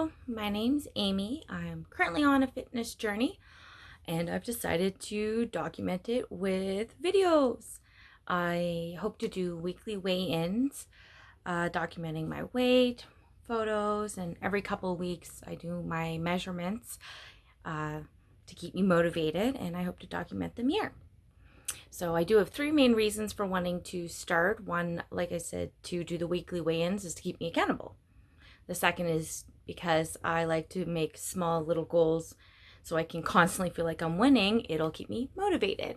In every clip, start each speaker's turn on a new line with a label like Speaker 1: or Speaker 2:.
Speaker 1: Hello, my name's Amy. I'm currently on a fitness journey and I've decided to document it with videos. I hope to do weekly weigh-ins, documenting my weight, photos, and every couple of weeks I do my measurements uh, to keep me motivated, and I hope to document them here. So I do have three main reasons for wanting to start. One, like I said, to do the weekly weigh-ins is to keep me accountable. The second is because I like to make small little goals so I can constantly feel like I'm winning. It'll keep me motivated.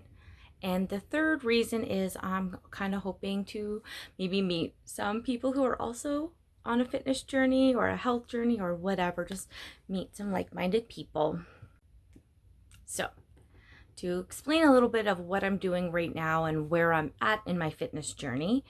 Speaker 1: And the third reason is I'm kind of hoping to maybe meet some people who are also on a fitness journey or a health journey or whatever, just meet some like-minded people. So, to explain a little bit of what I'm doing right now and where I'm at in my fitness journey,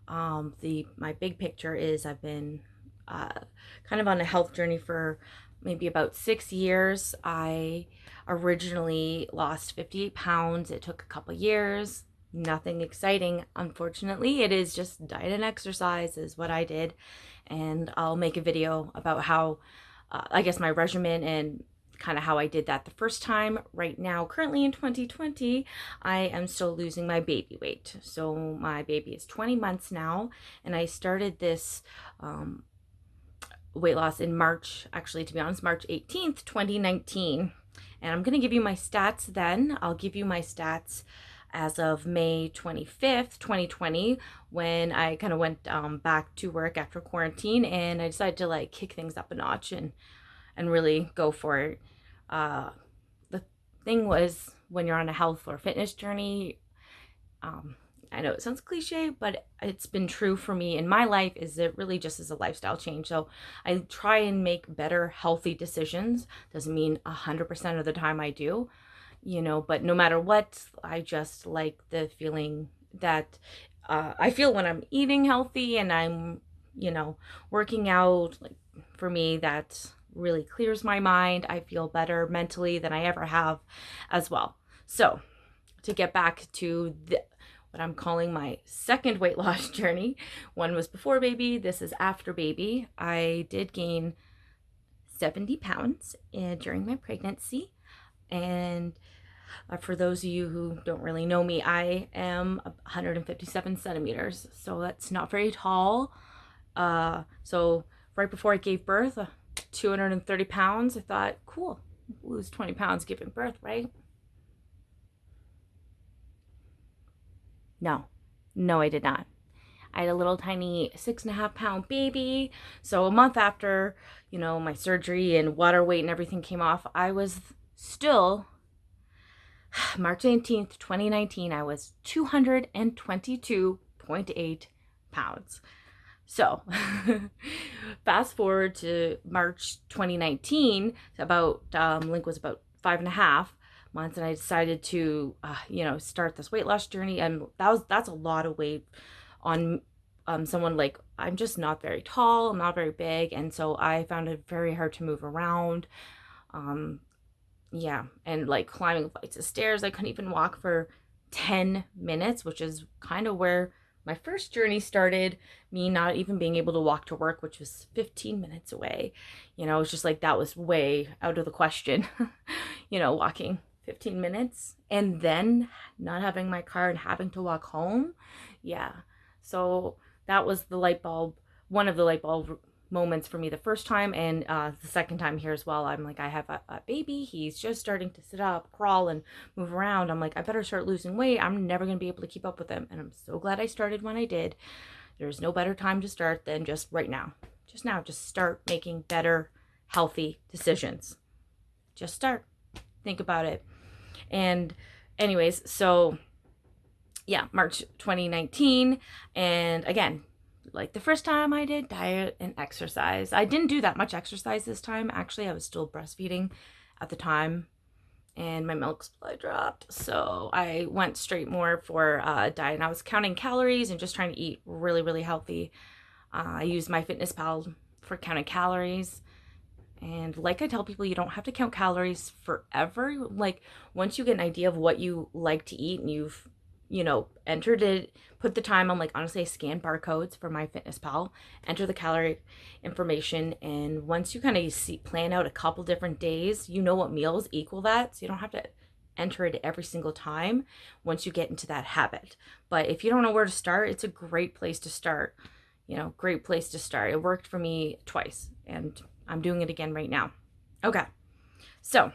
Speaker 1: my big picture is I've been kind of on a health journey for maybe about 6 years. I originally lost 58 pounds. It took a couple years. Nothing exciting, unfortunately. It is just diet and exercise is what I did. And I'll make a video about how, I guess, my regimen and kind of how I did that the first time. Right now, currently in 2020, I am still losing my baby weight. So my baby is 20 months now, and I started this weight loss in March, actually, to be honest, March 18th, 2019. And I'm going to give you my stats then. I'll give you my stats as of May 25th, 2020, when I kind of went back to work after quarantine, and I decided to like kick things up a notch and really go for it. The thing was, when you're on a health or fitness journey, I know it sounds cliche, but it's been true for me in my life, is it really just is a lifestyle change. So I try and make better, healthy decisions. Doesn't mean 100% of the time I do, but no matter what, I just like the feeling that I feel when I'm eating healthy and I'm, working out. Like, for me, that really clears my mind. I feel better mentally than I ever have as well. So to get back to what I'm calling my second weight loss journey. One was before baby, this is after baby. I did gain 70 pounds during my pregnancy. And for those of you who don't really know me, I am 157 centimeters. So that's not very tall. So right before I gave birth, 230 pounds, I thought, cool, lose 20 pounds giving birth, right? No, I did not. I had a little tiny 6.5 pound baby. So a month after, my surgery and water weight and everything came off, I was still, March 18th, 2019, I was 222.8 pounds. So fast forward to March 2019, about, Link was about 5.5 months, and I decided to, start this weight loss journey. And that's a lot of weight on someone. Like, I'm just not very tall, I'm not very big, and so I found it very hard to move around. Yeah, and like climbing flights of stairs, I couldn't even walk for 10 minutes, which is kind of where my first journey started, me not even being able to walk to work, which was 15 minutes away. It's just like that was way out of the question, walking 15 minutes and then not having my car and having to walk home. Yeah. So that was the light bulb, one of the light bulb moments for me the first time, and the second time here as well. I'm like, I have a baby, he's just starting to sit up, crawl, and move around. I'm like, I better start losing weight. I'm never going to be able to keep up with him, and I'm so glad I started when I did. There's no better time to start than just right now. Just start making better, healthy decisions. Just start. Think about it. And anyways, so yeah, March 2019, and again, like the first time, I did diet and exercise. I didn't do that much exercise this time. Actually, I was still breastfeeding at the time, and my milk supply dropped. So I went straight more for diet. And I was counting calories and just trying to eat really, really healthy. I used MyFitnessPal for counting calories. And like I tell people, you don't have to count calories forever. Like, once you get an idea of what you like to eat and you've you know, entered it, put the time on, like, honestly, I scan barcodes for MyFitnessPal, enter the calorie information, and once you kind of plan out a couple different days, you know what meals equal that, so you don't have to enter it every single time once you get into that habit. But if you don't know where to start, it's a great place to start. You know, great place to start. It worked for me twice, and I'm doing it again right now. Okay, so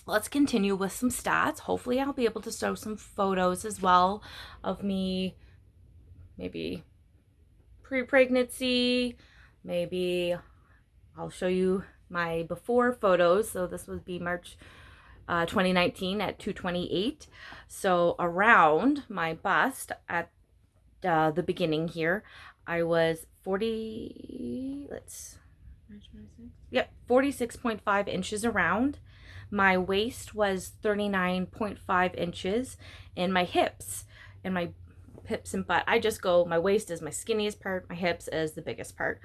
Speaker 1: let's continue with some stats. Hopefully I'll be able to show some photos as well of me, maybe pre-pregnancy, maybe I'll show you my before photos. So this would be March 2019 at 228. So around my bust at the beginning here, I was 46.5 inches around. My waist was 39.5 inches, and my hips and butt, I just go, my waist is my skinniest part, my hips is the biggest part,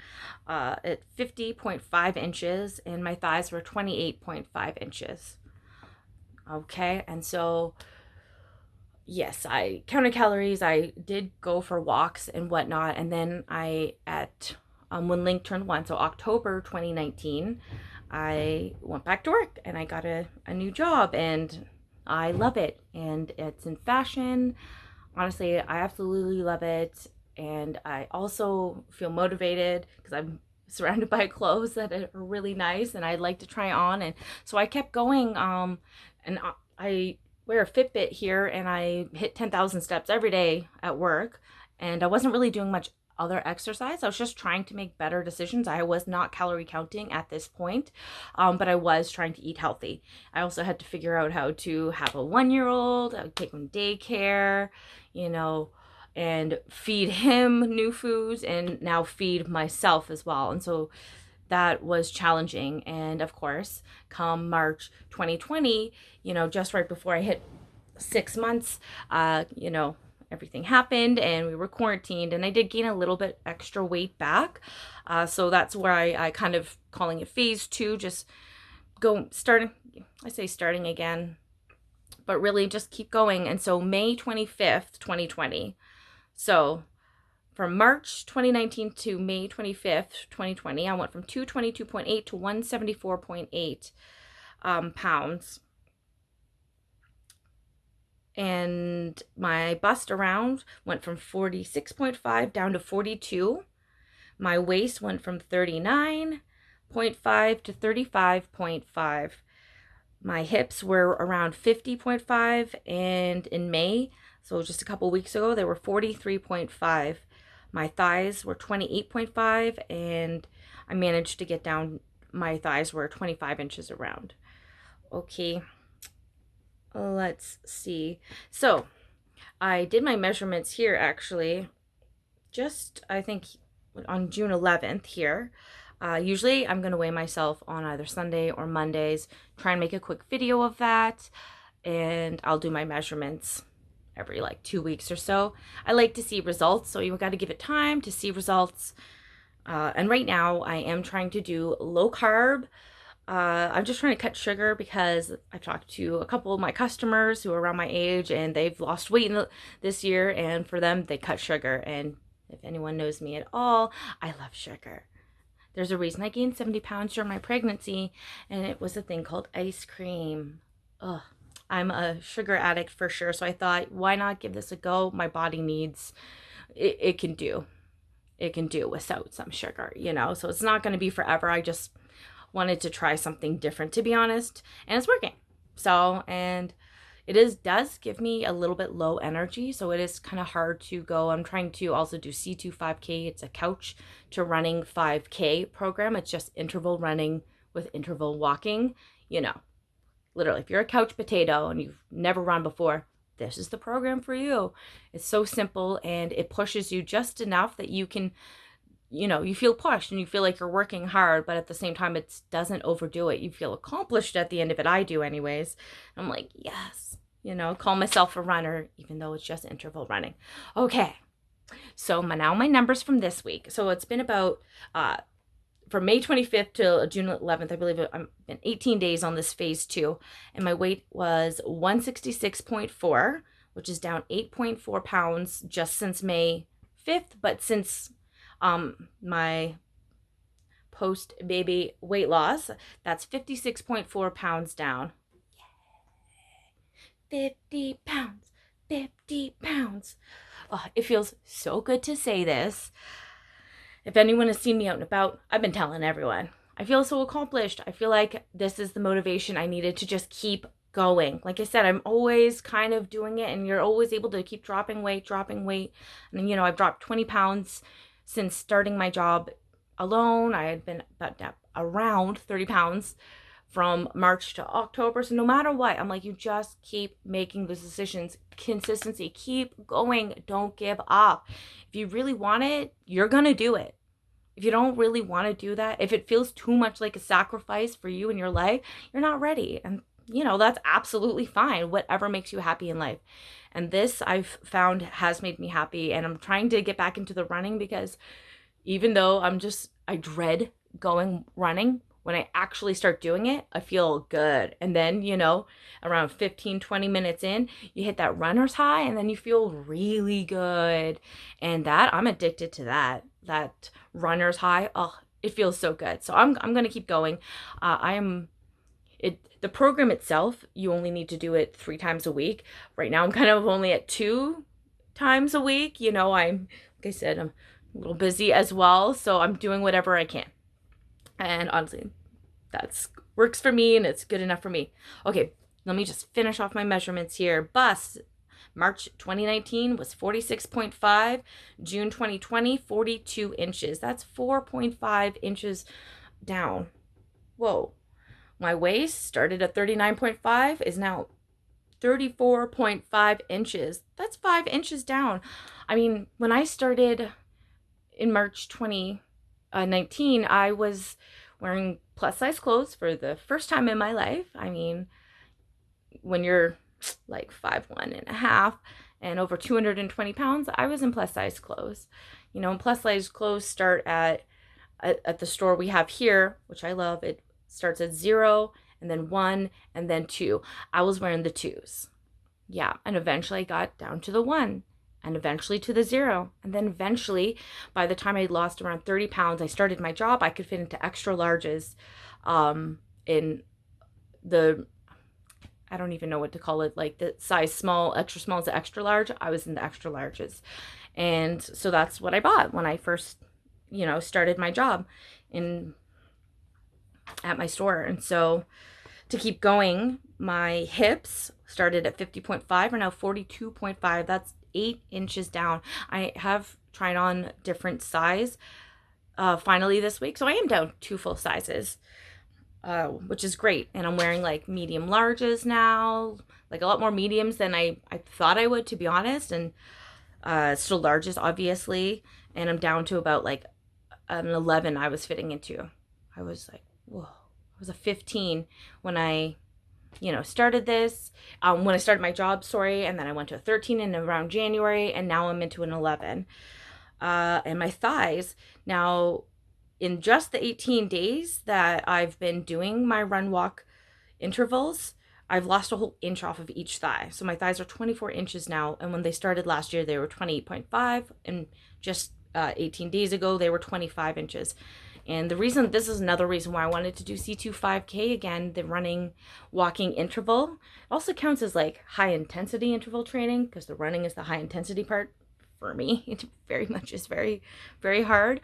Speaker 1: at 50.5 inches, and my thighs were 28.5 inches. Okay, and so yes, I counted calories. I did go for walks and whatnot, and then when Link turned 1, so October 2019, I went back to work and I got a new job, and I love it, and it's in fashion. Honestly, I absolutely love it, and I also feel motivated because I'm surrounded by clothes that are really nice and I like to try on, and so I kept going. And I wear a Fitbit here, and I hit 10,000 steps every day at work, and I wasn't really doing much other exercise. I was just trying to make better decisions. I was not calorie counting at this point, but I was trying to eat healthy. I also had to figure out how to have a 1-year-old, take him daycare, you know, and feed him new foods, and now feed myself as well. And so that was challenging. And of course, come March 2020, you know, just right before I hit 6 months, you know, everything happened and we were quarantined, and I did gain a little bit extra weight back. So that's where I kind of calling it phase 2, just starting again, but really just keep going. And so May 25th, 2020. So from March 2019 to May 25th, 2020, I went from 222.8 to 174.8 pounds. And my bust around went from 46.5 down to 42. My waist went from 39.5 to 35.5. My hips were around 50.5, and in May, so just a couple weeks ago, they were 43.5. My thighs were 28.5, and I managed to get down, my thighs were 25 inches around. Okay, let's see. So I did my measurements here actually, just I think on June 11th here. Usually I'm going to weigh myself on either Sunday or Mondays, try and make a quick video of that, and I'll do my measurements every like 2 weeks or so. I like to see results, so you've got to give it time to see results. And right now I am trying to do low carb. I'm just trying to cut sugar because I've talked to a couple of my customers who are around my age, and they've lost weight this year, and for them, they cut sugar. And if anyone knows me at all, I love sugar. There's a reason I gained 70 pounds during my pregnancy, and it was a thing called ice cream. Ugh. I'm a sugar addict for sure, so I thought, why not give this a go? My body needs, it can do without some sugar, you know, so it's not going to be forever. I just wanted to try something different, to be honest, and it's working. So, and it does give me a little bit low energy, so it is kind of hard to go. I'm trying to also do C2 5K. It's a couch to running 5K program. It's just interval running with interval walking, you know. Literally, if you're a couch potato and you've never run before, this is the program for you. It's so simple, and it pushes you just enough that you can, you know, you feel pushed and you feel like you're working hard, but at the same time, it doesn't overdo it. You feel accomplished at the end of it. I do anyways. I'm like, yes, you know, call myself a runner, even though it's just interval running. Okay. So now my numbers from this week. So it's been about, from May 25th to June 11th, I believe I'm been 18 days on this phase 2, and my weight was 166.4, which is down 8.4 pounds just since May 5th. But since my post baby weight loss, that's 56.4 pounds down. 50 pounds, 50 pounds. Oh, it feels so good to say this. If anyone has seen me out and about, I've been telling everyone. I feel so accomplished. I feel like this is the motivation I needed to just keep going. Like I said, I'm always kind of doing it, and you're always able to keep dropping weight. And, I've dropped 20 pounds since starting my job alone. I had been around 30 pounds from March to October. So no matter what, I'm like, you just keep making those decisions. Consistency, keep going. Don't give up. If you really want it, you're going to do it. If you don't really want to do that, if it feels too much like a sacrifice for you in your life, you're not ready. And, that's absolutely fine. Whatever makes you happy in life. And this I've found has made me happy. And I'm trying to get back into the running because even though I dread going running, when I actually start doing it, I feel good. And then, around 15, 20 minutes in, you hit that runner's high and then you feel really good. And that, I'm addicted to that runner's high. Oh, it feels so good. So I'm going to keep going. The program itself, you only need to do it 3 times a week. Right now, I'm kind of only at 2 times a week. Like I said, I'm a little busy as well. So I'm doing whatever I can. And honestly, that's works for me and it's good enough for me. Okay, let me just finish off my measurements here. Bust, March 2019 was 46.5. June 2020, 42 inches. That's 4.5 inches down. Whoa. My waist started at 39.5, is now 34.5 inches. That's 5 inches down. I mean, when I started in March 2019, I was wearing plus size clothes for the first time in my life. I mean, when you're like 5'1.5" and over 220 pounds, I was in plus size clothes. Plus size clothes start at the store we have here, which I love. It starts at 0 and then 1 and then 2. I was wearing the 2s. Yeah, and eventually I got down to the 1. And eventually to the 0. And then eventually, by the time I lost around 30 pounds, I started my job, I could fit into extra larges in the, I don't even know what to call it, like the size small, extra small to extra large. I was in the extra larges. And so that's what I bought when I first, started my job at my store. And so to keep going, my hips started at 50.5 are now 42.5. That's 8 inches down. I have tried on different size finally this week. So I am down 2 full sizes, which is great. And I'm wearing like medium larges now, like a lot more mediums than I thought I would, to be honest. And still larges, obviously. And I'm down to about like an 11 I was fitting into. I was like, whoa. I was a 15 when I started this, when I started my job, and then I went to a 13 in around January, and now I'm into an 11. And my thighs, now in just the 18 days that I've been doing my run walk intervals, I've lost a whole inch off of each thigh. So my thighs are 24 inches now, and when they started last year, they were 28.5, and just 18 days ago, they were 25 inches. And this is another reason why I wanted to do C2 5K again, the running, walking interval. It also counts as like high intensity interval training because the running is the high intensity part for me. It very much is very, very hard.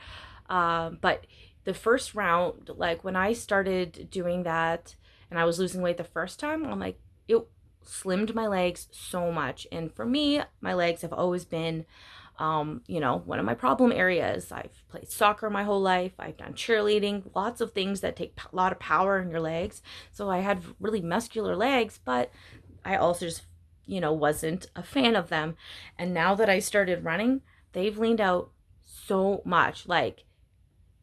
Speaker 1: But the first round, like when I started doing that and I was losing weight the first time, I'm like, it slimmed my legs so much. And for me, my legs have always been one of my problem areas. I've played soccer my whole life. I've done cheerleading, lots of things that take a lot of power in your legs. So I had really muscular legs, but I also just, wasn't a fan of them. And now that I started running, they've leaned out so much. Like,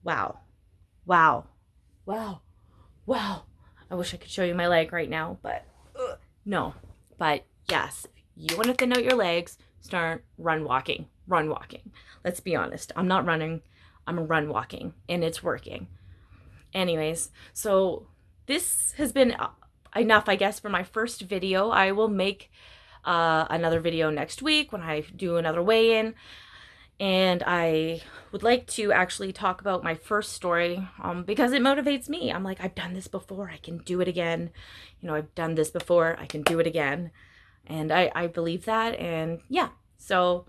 Speaker 1: wow, wow, wow, wow. I wish I could show you my leg right now, but no. But yes, if you want to thin out your legs, start run walking. Let's be honest. I'm not running. I'm run walking, and it's working. Anyways, so this has been enough, I guess, for my first video. I will make another video next week when I do another weigh-in. And I would like to actually talk about my first story because it motivates me. I'm like, I've done this before, I can do it again. You know, I've done this before, I can do it again. And I believe that. And yeah, so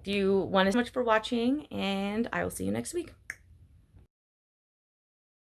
Speaker 1: if you want, as much for watching, and I will see you next week.